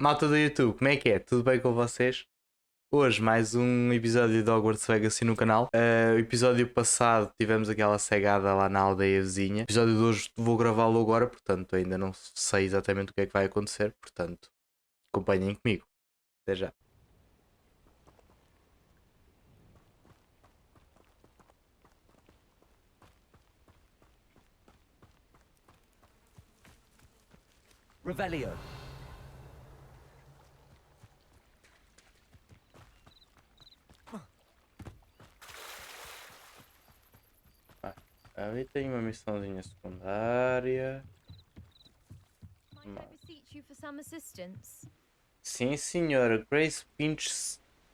Malta do YouTube, como é que é? Tudo bem com vocês? Hoje mais um episódio de Hogwarts Legacy no canal. O episódio passado tivemos aquela cegada lá na aldeia vizinha. O episódio de hoje vou gravá-lo agora, portanto ainda não sei exatamente o que é que vai acontecer. Portanto, acompanhem comigo. Até já. Revelio. Ali tem uma missãozinha secundária. Might I beseech you for some assistance? Sim, senhora. Grace Pinch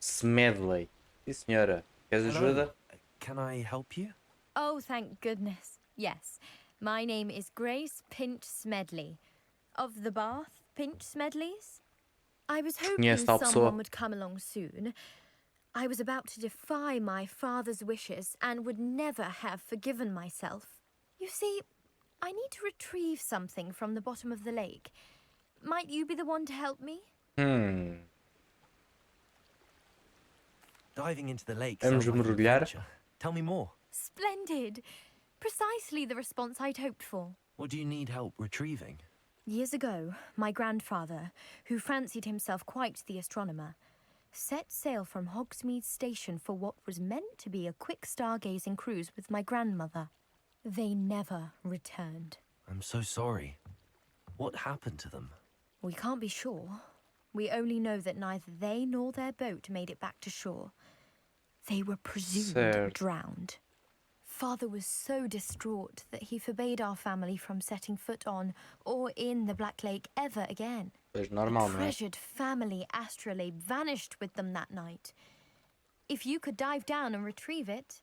Smedley. Sim, senhora. Queres ajuda? Can I help you? Oh, thank goodness. Yes. My name is Grace Pinch Smedley. Of the Bath Pinch Smedleys? I was hoping Conhece tal pessoa? someone would come along soon. I was about to defy my father's wishes and would never have forgiven myself. You see, I need to retrieve something from the bottom of the lake. Might you be the one to help me? Diving into the lake Vamos sounds like an mergulhar? adventure. Tell me more. Splendid! Precisely the response I'd hoped for. What do you need help retrieving? Years ago, my grandfather, who fancied himself quite the astronomer, set sail from Hogsmeade Station for what was meant to be a quick stargazing cruise with my grandmother. They never returned. I'm so sorry. What happened to them? We can't be sure. We only know that neither they nor their boat made it back to shore. They were presumed Certo. drowned. Father was so distraught that he forbade our family from setting foot on or in the Black Lake ever again. Pois The normal, não é? treasured family astrolabe vanished with them that night. If you could dive down and retrieve it,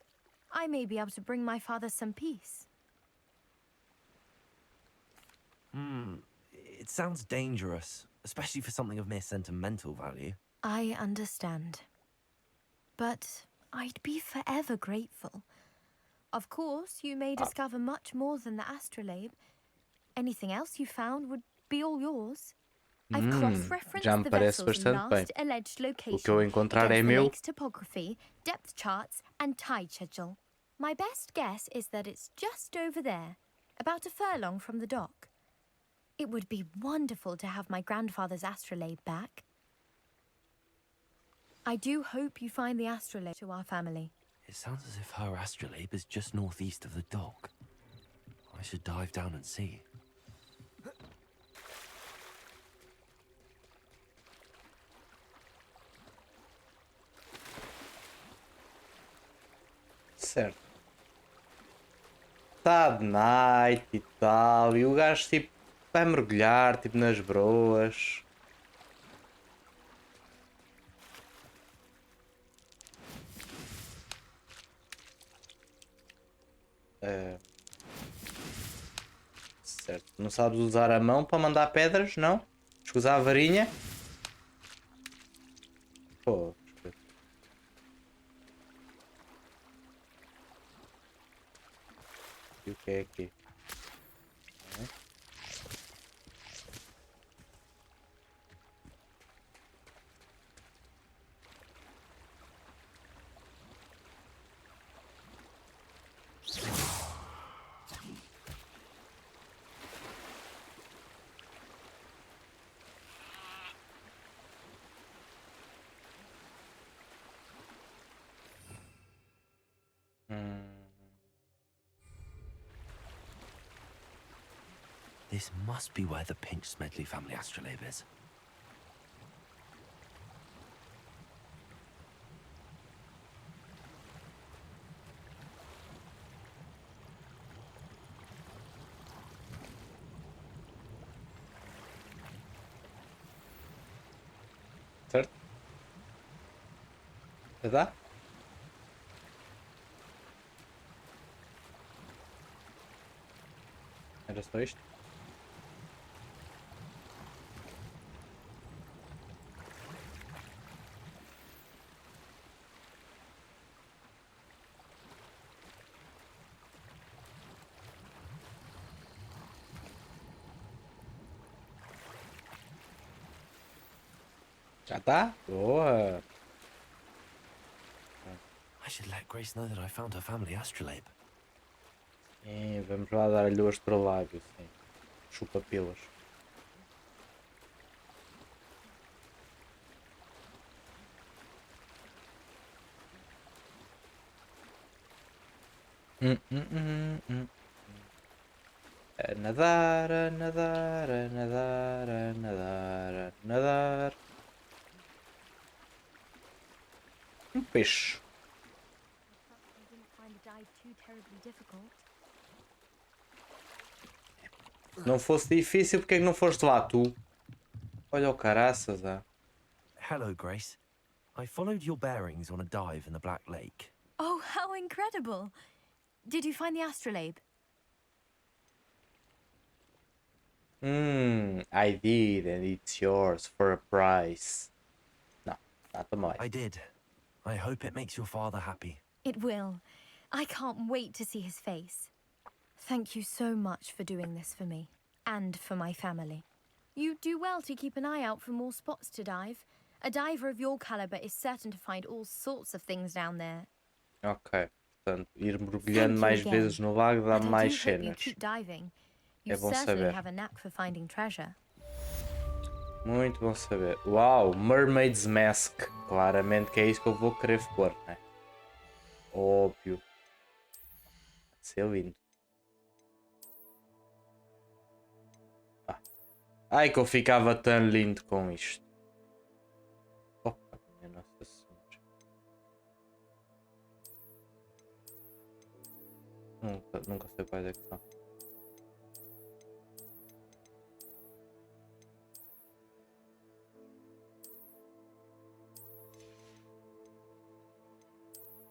I may be able to bring my father some peace. It sounds dangerous, especially for something of mere sentimental value. I understand. But I'd be forever grateful. Of course, you may discover much more than the astrolabe. Anything else you found would be all yours. I've cross-referenced já me the parece vessel's bastante bem. last alleged location O que eu encontrar é against the meu. lake's topography, depth charts, and tide schedule. My best guess is that it's just over there, about a furlong from the dock. It would be wonderful to have my grandfather's astrolabe back. I do hope you find the astrolabe to our family. It sounds as if her astrolabe is just northeast of the dock. I should dive down and see. Certo. Está de night e tal. E o gajo tipo vai mergulhar tipo nas broas. Certo. Não sabes usar a mão para mandar pedras, não? Tens que usar a varinha. Pô. E o que é aqui? This must be where the Pinch Smedley family astrolabe is. Certo? Já dá? Era só isto? Já tá? Boa! I should let Grace know that I found her family astrolabe. Sim, vamos lá dar-lhe o astrolábio, sim. Chupa pilas. Hum. A nadar, a nadar, a nadar, a nadar, a nadar. Um peixe. You didn't find the dive too terribly difficult. Se não fosse difícil, porque é que não foste lá tu? Olha o caraças, ah. Hello, Grace. I followed your bearings on a dive in the Black Lake. Oh, how incredible! Did you find the astrolabe? I did, and it's yours for a price. No, nada mais. I did. I hope it makes your father happy. It will. I can't wait to see his face. Thank you so much for doing this for me, and for my family. You do well to keep an eye out for more spots to dive. A diver of your caliber is certain to find all sorts of things down there. Ok, portanto, ir mergulhando Thank you mais again. vezes no lago dá And I mais do hope you cenas. keep diving. You É bom certainly saber. have a knack for finding treasure. Muito bom saber. Uau, Mermaid's Mask. Claramente que é isso que eu vou querer pôr, né? Óbvio. Vai ser lindo. Ai, que eu ficava tão lindo com isto. Opa, minha Nossa Senhora. Nunca sei quais é que são.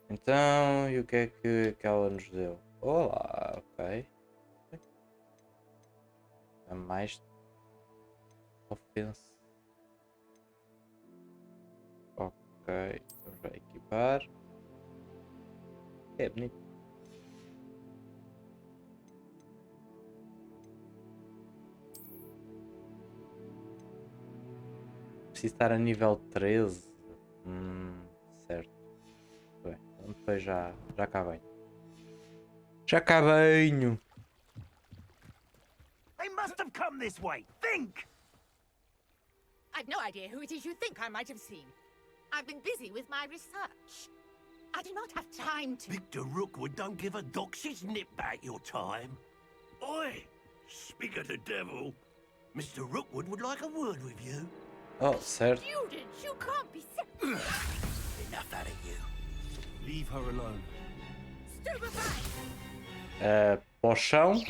Então, e o que é que ela nos deu? Olá, ok. A mais ofensa. Ok, vamos já equipar. É bonito. Preciso estar a nível 13. Certo. Bem, então depois já cá venho. Já cá venho. They must have come this way. Think! I've no idea who it is you think I might have seen. I've been busy with my research. I do not have time to... Victor Rookwood don't give a doxy's nip back your time. Oi! Speak of the devil. Mr. Rookwood would like a word with you. Oh, certo. Students, you can't be so Enough out of you. Leave her alone. stupefied. Para o chão.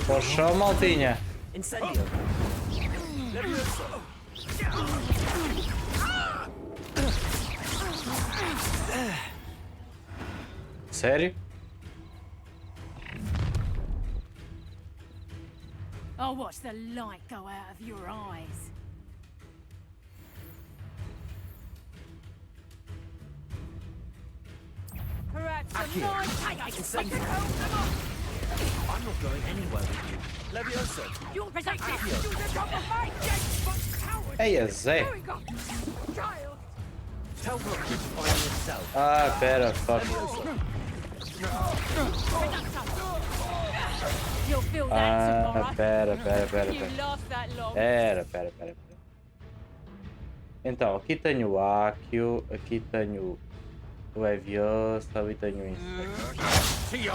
Para o chão, maltinha. Incendio. Sério? I'll watch the light go out of your eyes. Perhaps a nice... Incendio. I'm not going anywhere with you. Levioso. You'll protect me! Do the proper fight! Yes, but coward! Ei, a Zé. There we go! Child! Tell Rookwood to find himself. Ah, pera, fuck. You'll feel that tomorrow. Pera. You last that long. Pera. Então, aqui tenho o Accio, aqui tenho o Levioso, ali tenho isso.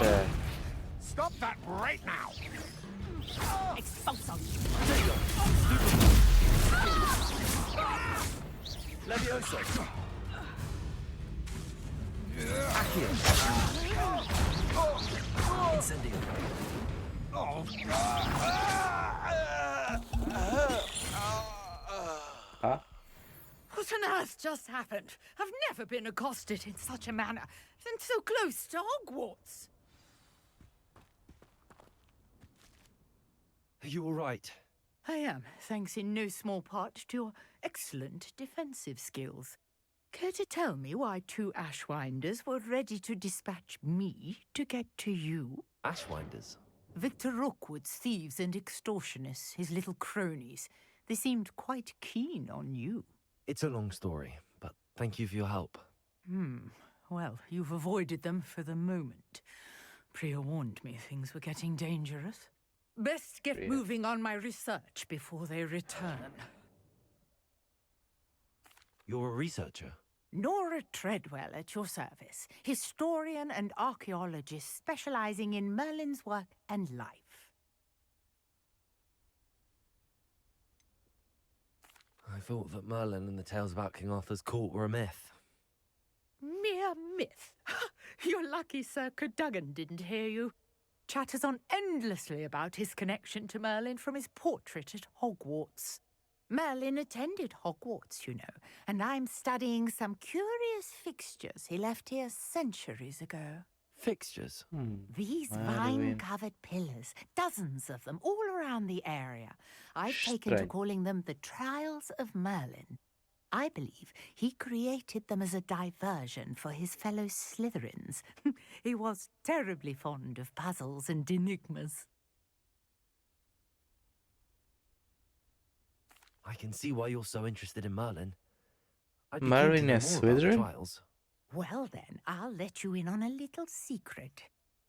É. Stop that right now! Expulso! Levioso. Incendio. Ah, What on earth just happened? I've never been accosted in such a manner, and so close to Hogwarts. Are you all right? I am, thanks in no small part to your excellent defensive skills. Care to tell me why two Ashwinders were ready to dispatch me to get to you? Ashwinders. Victor Rookwood's thieves and extortionists, his little cronies. They seemed quite keen on you. It's a long story, but thank you for your help. Well, you've avoided them for the moment. Priya warned me things were getting dangerous. Best get Priya. moving on my research before they return. You're a researcher? Nora Treadwell at your service, historian and archaeologist specializing in Merlin's work and life. I thought that Merlin and the tales about King Arthur's court were a myth. Mere myth. You're lucky Sir Cadogan didn't hear you. Chatters on endlessly about his connection to Merlin from his portrait at Hogwarts. Merlin attended Hogwarts, you know, and I'm studying some curious fixtures he left here centuries ago. Fixtures? These Merlin. vine-covered pillars, dozens of them all around the area. I've taken to Strange. calling them the Trials of Merlin. I believe he created them as a diversion for his fellow Slytherins. He was terribly fond of puzzles and enigmas. I can see why you're so interested in Merlin. I'd be Merlin keen to know is more about the Slytherin? trials. Well then, I'll let you in on a little secret.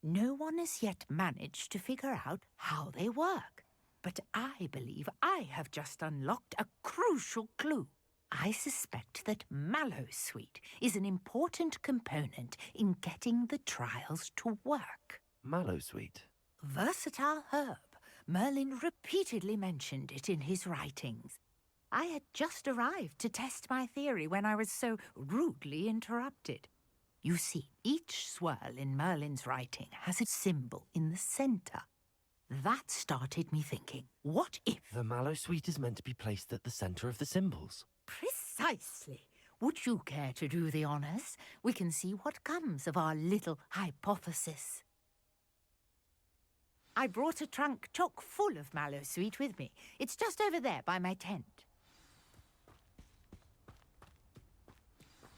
No one has yet managed to figure out how they work. But I believe I have just unlocked a crucial clue. I suspect that mallowsweet is an important component in getting the trials to work. Mallowsweet? Versatile herb. Merlin repeatedly mentioned it in his writings. I had just arrived to test my theory when I was so rudely interrupted. You see, each swirl in Merlin's writing has a symbol in the center. That started me thinking, what if... The mallowsweet is meant to be placed at the center of the symbols. Precisely. Would you care to do the honors? We can see what comes of our little hypothesis. I brought a trunk chock full of mallowsweet with me. It's just over there by my tent.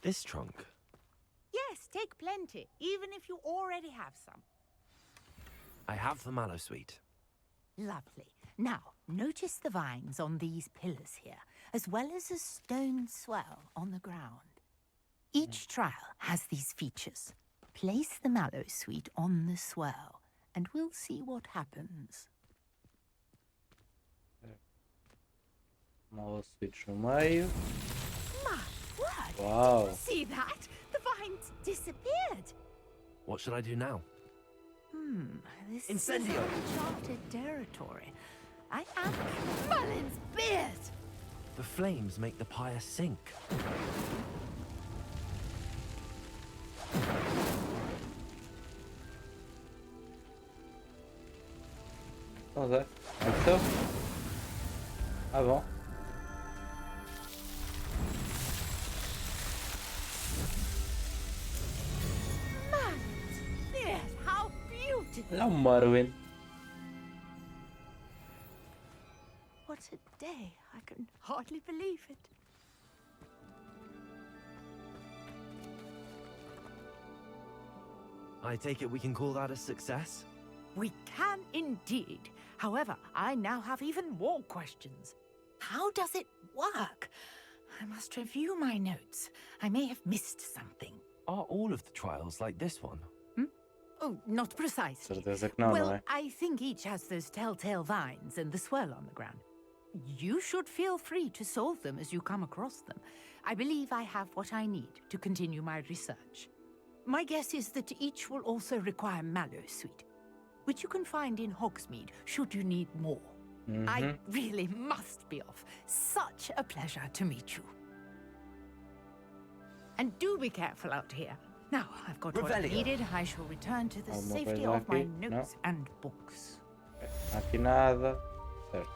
This trunk? Yes, take plenty, even if you already have some. I have the mallowsweet. Lovely. Now, notice the vines on these pillars here, as well as a stone swell on the ground. Each trial has these features. Place the mallowsweet on the swell, and we'll see what happens. Mallowsweet no meio. My word! Wow. Did you see that? The vines disappeared. What should I do now? This Incendio! is uncharted territory. I am Merlin's beard! The flames make the pyre sink. Vamos ver. Aconteceu? Ah, bom. Merlin's beard! How beautiful! Olha o Merlin. What a day. I can hardly believe it. I take it we can call that a success? We can indeed. However, I now have even more questions. How does it work? I must review my notes. I may have missed something. Are all of the trials like this one? Oh, not precisely. Certeza que não, well, não é? I think each has those telltale vines and the swirl on the ground. You should feel free to solve them as you come across them. I believe I have what I need to continue my research. My guess is that each will also require mallowsweet, which you can find in Hogsmeade should you need more. I really must be off. Such a pleasure to meet you. And do be careful out here. Now, I've got what I Revelio. needed. I shall return to the Alguma safety coisa of my aqui? notes and books. Aqui nada. Certo.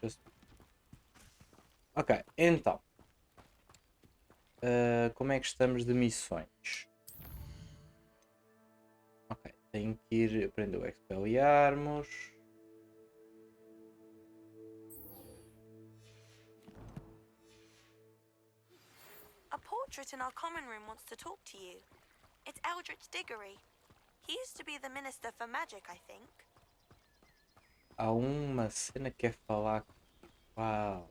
Just... Ok, então. Como é que estamos de missões? Ok, tenho que ir aprender o expeliarmos. A portrait in our common room wants to talk to you. It's Eldritch Diggory. He used to be the Minister for Magic, I think. há uma cena que é falar. Uau.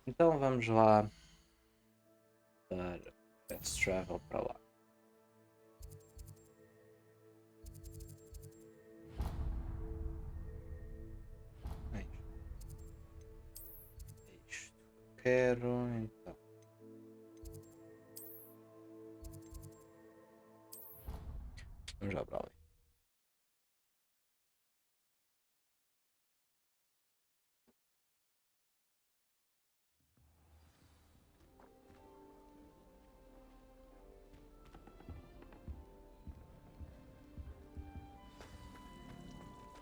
Então vamos lá dar fast travel para lá. É isto que quero, então. Vamos já para ali.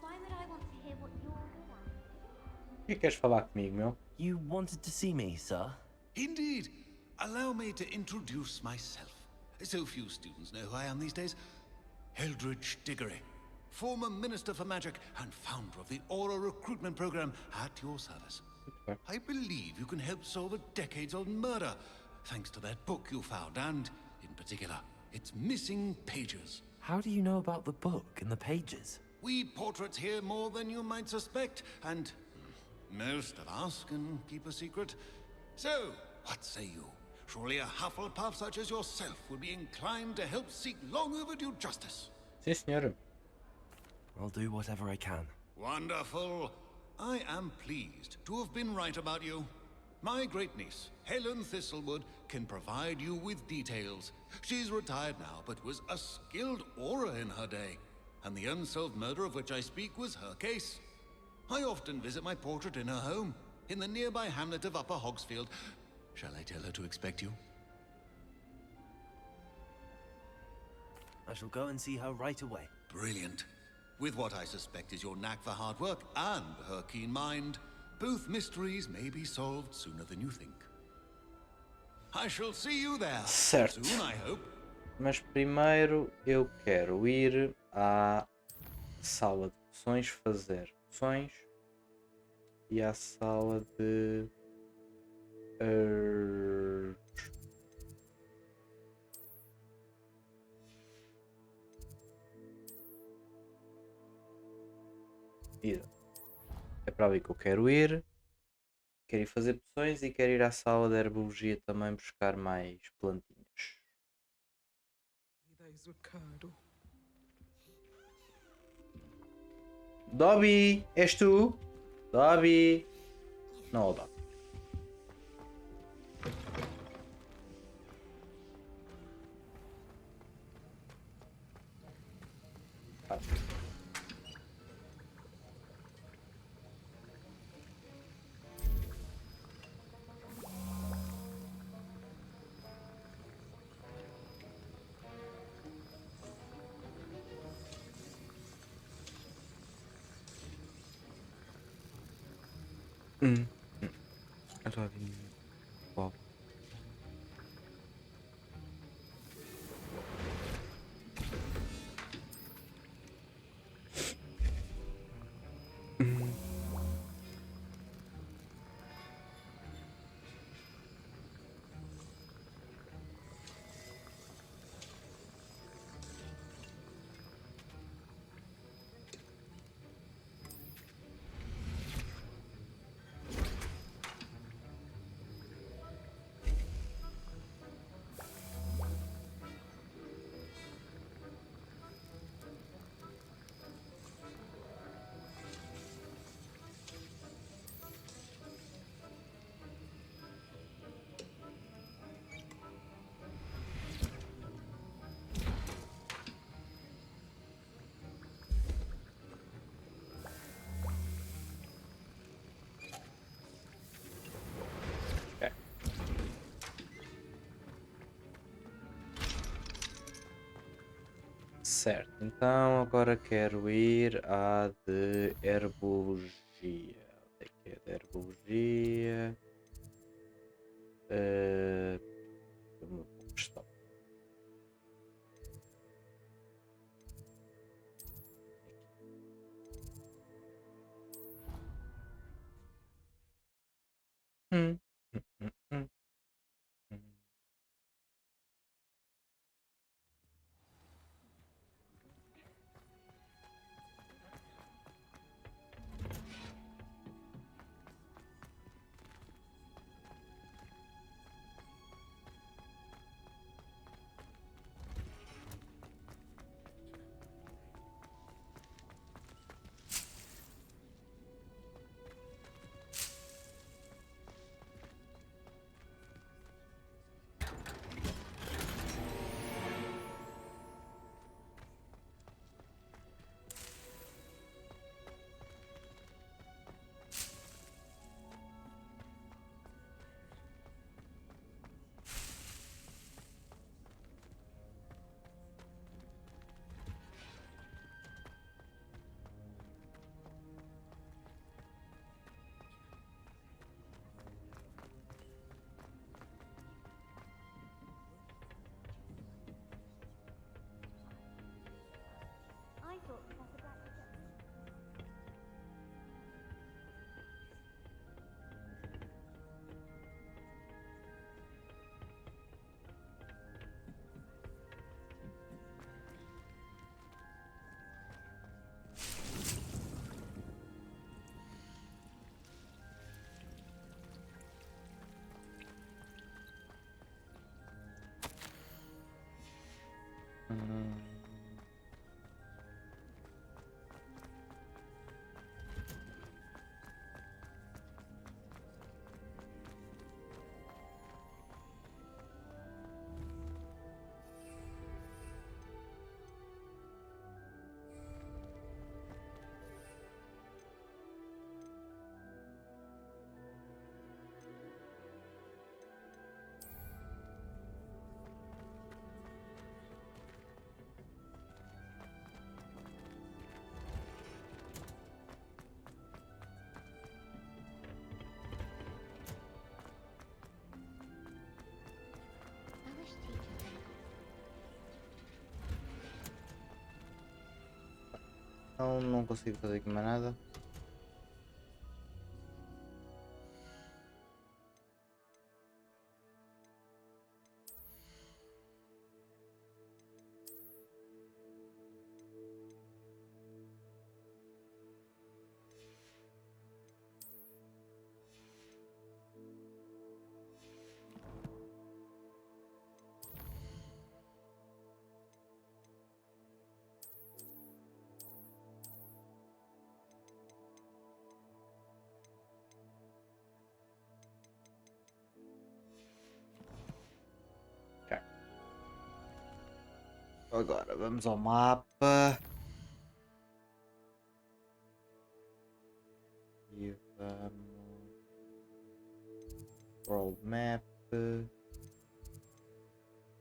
Why would I want to hear what you're good at? O que queres falar comigo, meu? You wanted to see me, sir? Indeed. Allow me to introduce myself. So few students know who I am these days. Eldridge Diggory, former Minister for Magic and founder of the Aura Recruitment Program at your service. Okay. I believe you can help solve a decades-old murder, thanks to that book you found, and, in particular, its missing pages. How do you know about the book and the pages? We portraits hear more than you might suspect, and most of us can keep a secret. So, what say you? Surely a Hufflepuff such as yourself would be inclined to help seek long overdue justice. Sim, senhora. I'll do whatever I can. Wonderful. I am pleased to have been right about you. My great niece, Helen Thistlewood, can provide you with details. She's retired now, but was a skilled aura in her day. And the unsolved murder of which I speak was her case. I often visit my portrait in her home, in the nearby hamlet of Upper Hogsfield. Shall I tell her to expect you? I shall go and see her right away. Brilliant. With what I suspect is your knack for hard work and her keen mind, both mysteries may be solved sooner than you think. I shall see you there. Certo. Soon, I hope. Mas primeiro eu quero ir à sala de poções, fazer poções e à sala de é para ali que eu quero ir. Quero ir fazer poções e quero ir à sala de herbologia também buscar mais plantinhas. Dobby, és tu? Dobby. Não, Dobby. Dobby. Uau. Certo, então agora quero ir à de herbologia. Onde é que é de herbologia? Stop. Hum, hum, hum, hum, hum. Não consigo fazer aqui mais nada. Agora vamos ao mapa. E vamos. World Map.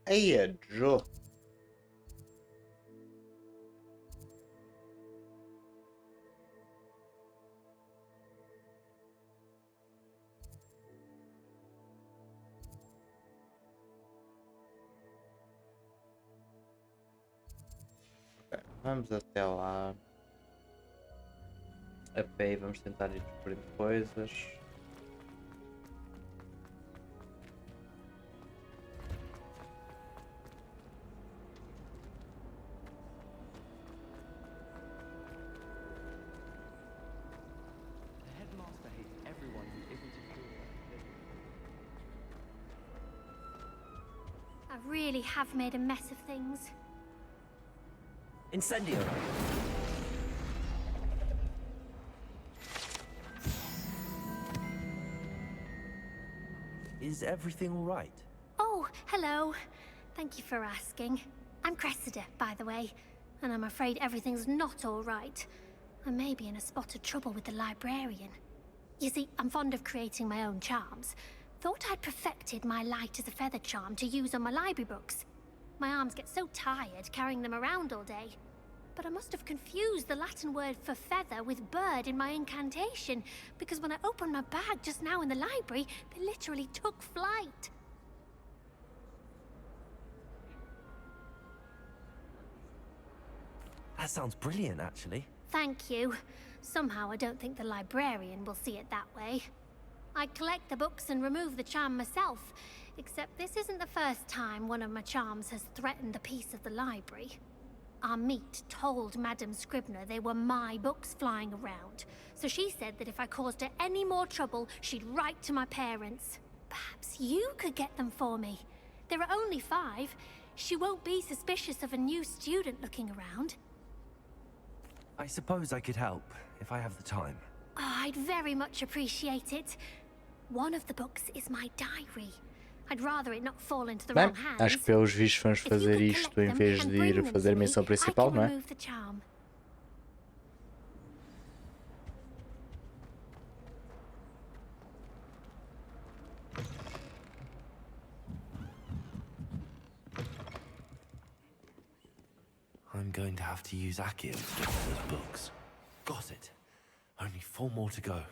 Aí é Jogo. Vamos até lá a pé e vamos tentar ir descobrindo coisas. The headmaster hates everyone who isn't a hero. I really have made a mess of things. Incendio! Is everything all right? Oh, hello. Thank you for asking. I'm Cressida, by the way, and I'm afraid everything's not all right. I may be in a spot of trouble with the librarian. You see, I'm fond of creating my own charms. Thought I'd perfected my light as a feather charm to use on my library books. My arms get so tired carrying them around all day. But I must have confused the Latin word for feather with bird in my incantation, because when I opened my bag just now in the library, they literally took flight. That sounds brilliant, actually. Thank you. Somehow I don't think the librarian will see it that way. I'd collect the books and remove the charm myself, except this isn't the first time one of my charms has threatened the peace of the library. Our meet told Madame Scribner they were my books flying around, so she said that if I caused her any more trouble, she'd write to my parents. Perhaps you could get them for me. There are only 5. She won't be suspicious of a new student looking around. I suppose I could help, if I have the time. Oh, I'd very much appreciate it. One of the books is my diary. I'd rather it not fall into the Bem, wrong hands. acho que pelos vistos vamos fazer isto em vez de ir fazer a missão principal, não é? I'm going to have to use Akio to get those books. Got it. Only 4 more to go.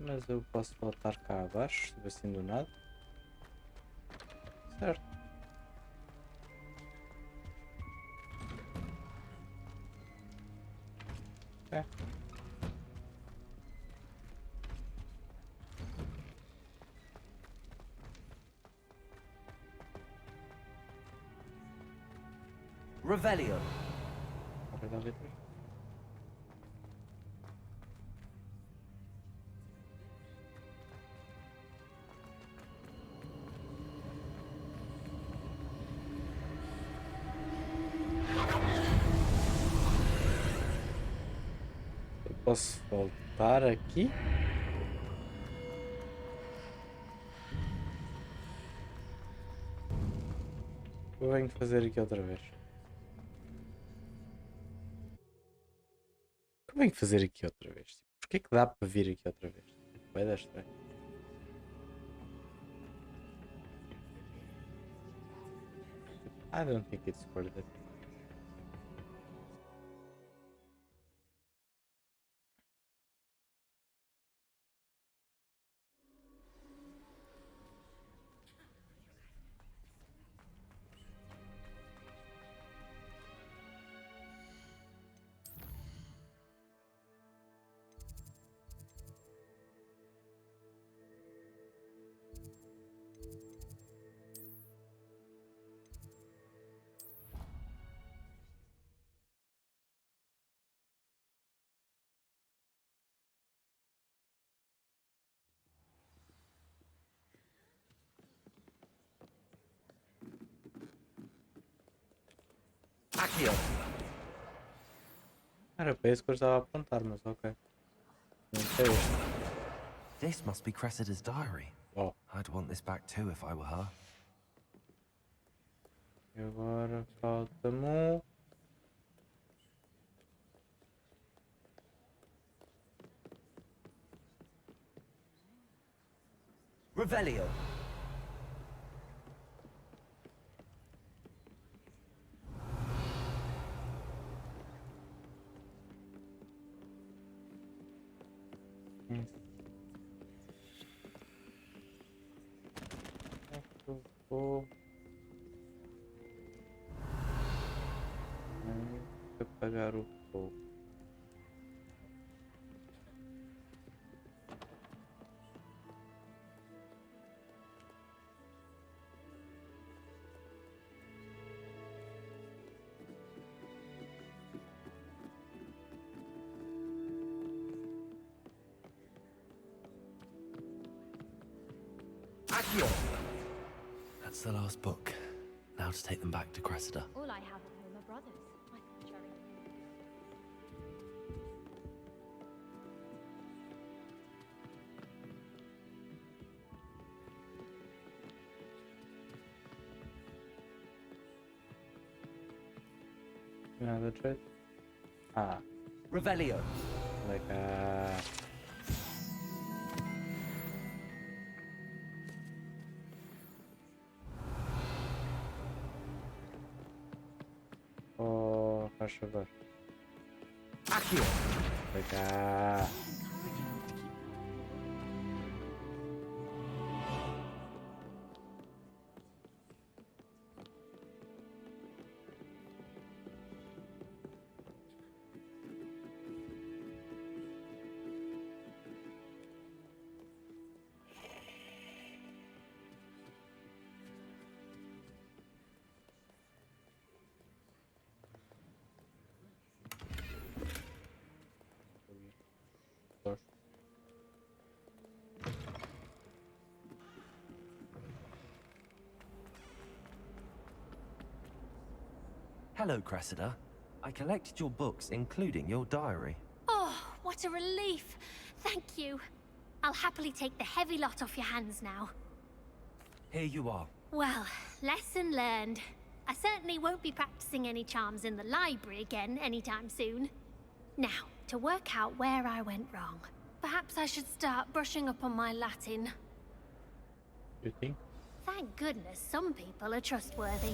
Mas eu posso voltar cá abaixo, assim do nada. Certo. É. Revelio. Vou dar letras. Eu posso voltar aqui? Eu venho fazer aqui outra vez. Eu venho fazer aqui outra vez. Porquê que dá para vir aqui outra vez? Vai dar estranho. I don't think it's worth it. Accio. Era para isso que eu estava a apontar, mas ok. Não sei. This must be Cressida's diary. Oh. I'd want this back too if I were her. E agora falta-me um. Revelio. Eu vou apagar o fogo. Accio. That's the last book. Now to take them back to Cressida. All I have at home are brothers. I can cherry. Nada de jeito. Ah, Revelio. legal. Oh, faz favor. Accio. Legal. Hello, Cressida. I collected your books, including your diary. Oh, what a relief. Thank you. I'll happily take the heavy lot off your hands now. Here you are. Well, lesson learned. I certainly won't be practicing any charms in the library again anytime soon. Now, to work out where I went wrong. Perhaps I should start brushing up on my Latin. You think? Thank goodness some people are trustworthy.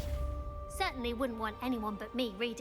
Certainly wouldn't want anyone but me reading